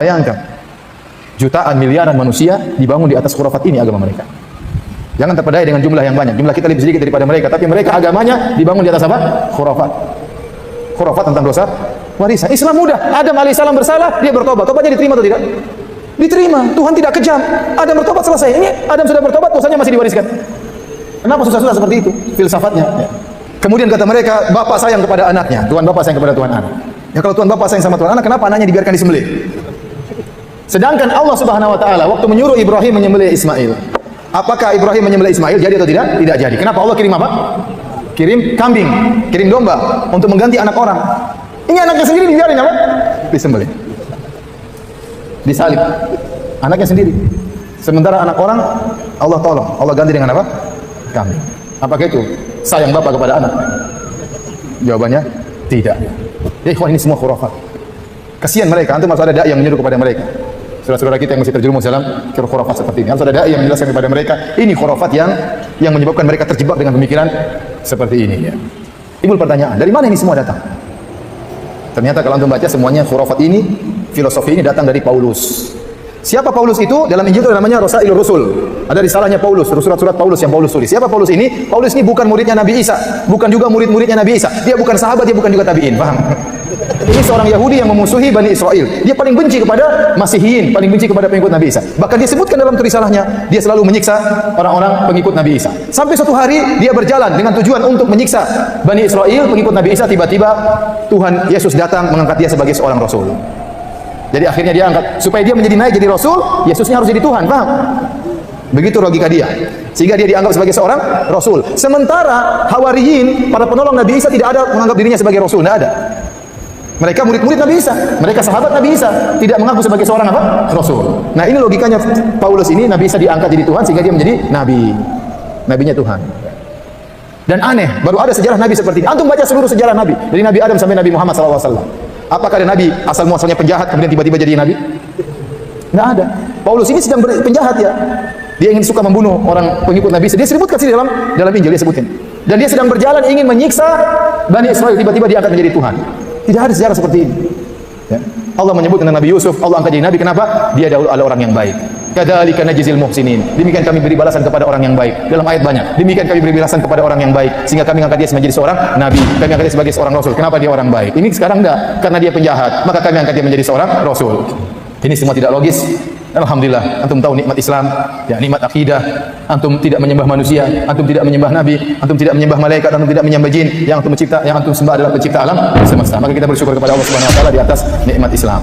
Bayangkan, jutaan miliaran manusia dibangun di atas khurafat ini agama mereka. Jangan terpedaya dengan jumlah yang banyak. Jumlah kita lebih sedikit daripada mereka, tapi mereka agamanya dibangun di atas apa? Khurafat. Khurafat tentang dosa warisan. Islam mudah. Adam alaihissalam bersalah, dia bertobat. Tobatnya diterima atau tidak? Diterima. Tuhan tidak kejam. Adam bertobat, selesai. Ini Adam sudah bertobat, dosanya masih diwariskan. Kenapa susah-susah seperti itu? Filsafatnya. Ya. Kemudian kata mereka, bapak sayang kepada anaknya, Tuhan bapak sayang kepada Tuhan anak. Ya kalau Tuhan bapak sayang sama Tuhan anak, kenapa anaknya dibiarkan disembelih? Sedangkan Allah Subhanahu wa taala waktu menyuruh Ibrahim menyembelih Ismail. Apakah Ibrahim menyembelih Ismail jadi atau tidak? Tidak jadi. Kenapa Allah kirim apa? Kirim kambing, kirim domba untuk mengganti anak orang. Ini anaknya sendiri dibiarin apa? Disembelih. Disalib. Anaknya sendiri. Sementara anak orang Allah tolong, Allah ganti dengan apa? Kambing. Apakah itu sayang bapak kepada anak? Jawabannya tidak. Ya ikhwan, ini semua khurafat. Kasihan mereka, antum harus ada dai yang menyuruh kepada mereka. Saudara-saudara kita yang masih terjerumus dalam khurafat seperti ini, harus ada dai yang menjelaskan kepada mereka ini khurafat yang menyebabkan mereka terjebak dengan pemikiran seperti ini ya. Timbul pertanyaan, dari mana ini semua datang? Ternyata kalau antum baca semuanya khurafat ini, filosofi ini datang dari Paulus. Siapa Paulus itu? Dalam Injil itu namanya Rasailur Rusul. Ada risalahnya Paulus, surat-surat Paulus yang Paulus tulis. Siapa Paulus ini? Paulus ini bukan muridnya Nabi Isa, bukan juga murid-muridnya Nabi Isa. Dia bukan sahabat, dia bukan juga tabi'in, paham? Ini seorang Yahudi yang memusuhi Bani Israel. Dia paling benci kepada Masihiyin, paling benci kepada pengikut Nabi Isa. Bahkan dia sebutkan dalam risalahnya, dia selalu menyiksa orang-orang pengikut Nabi Isa. Sampai suatu hari dia berjalan dengan tujuan untuk menyiksa Bani Israel, pengikut Nabi Isa, tiba-tiba Tuhan Yesus datang mengangkat dia sebagai seorang rasul. Jadi akhirnya dia angkat supaya dia menjadi naik jadi rasul, Yesusnya harus jadi Tuhan, paham? Begitu logika dia. Sehingga dia dianggap sebagai seorang rasul. Sementara Hawariyin, para penolong Nabi Isa tidak ada menganggap dirinya sebagai rasul, tidak ada. Mereka murid-murid Nabi Isa, mereka sahabat Nabi Isa, tidak mengaku sebagai seorang apa? Rasul. Nah, ini logikanya Paulus ini, Nabi Isa diangkat jadi Tuhan sehingga dia menjadi nabi. Nabinya Tuhan. Dan aneh, baru ada sejarah nabi seperti ini. Antum baca seluruh sejarah nabi, dari Nabi Adam sampai Nabi Muhammad SAW. Apakah ada nabi asal muasalnya penjahat kemudian tiba-tiba jadi nabi? Nggak ada. Paulus ini sedang penjahat ya. Dia ingin suka membunuh orang pengikut Nabi. Dia sebutkan sini dalam Injil, dia sebutin. Dan dia sedang berjalan ingin menyiksa Bani Israel, tiba-tiba diangkat menjadi Tuhan. Tidak ada sejarah seperti ini. Ya. Allah menyebut tentang Nabi Yusuf, Allah angkat jadi nabi. Kenapa? Dia dahulu adalah orang yang baik. Kadzalika najzil muhsinin. Demikian kami beri balasan kepada orang yang baik. Dalam ayat banyak. Demikian kami beri balasan kepada orang yang baik sehingga kami angkat dia menjadi seorang nabi. Kami angkat dia sebagai seorang rasul. Kenapa dia orang baik? Ini sekarang enggak, karena dia penjahat. Maka kami angkat dia menjadi seorang rasul. Ini semua tidak logis. Alhamdulillah, antum tahu nikmat Islam, ya nikmat akidah. Antum tidak menyembah manusia, antum tidak menyembah nabi, antum tidak menyembah malaikat, antum tidak menyembah jin. Yang antum sembah adalah pencipta alam semesta. Maka kita bersyukur kepada Allah Subhanahu wa taala di atas nikmat Islam.